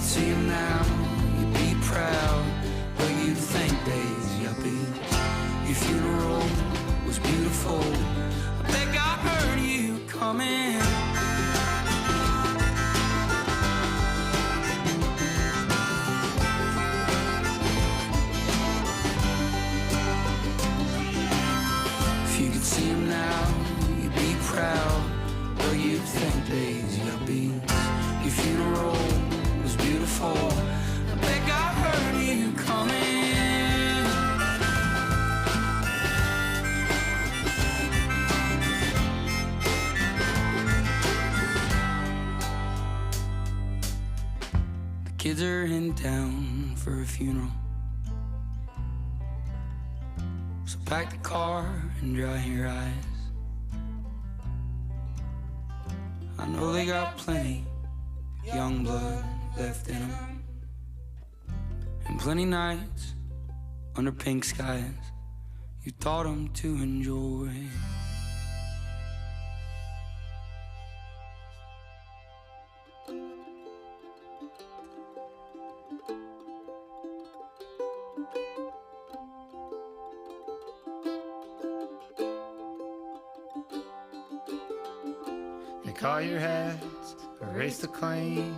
see him now, you'd be proud, but you'd think days, yuppies. Your funeral was beautiful. I think I heard you coming. If you could see him now, you'd be proud, but you'd think days, yuppies. Your funeral was beautiful. I think I heard you coming. The kids are in town for a funeral, so pack the car and dry your eyes. I know they got plenty young blood left in them, and plenty nights under pink skies you taught them to enjoy. They call your hats, erase the claim.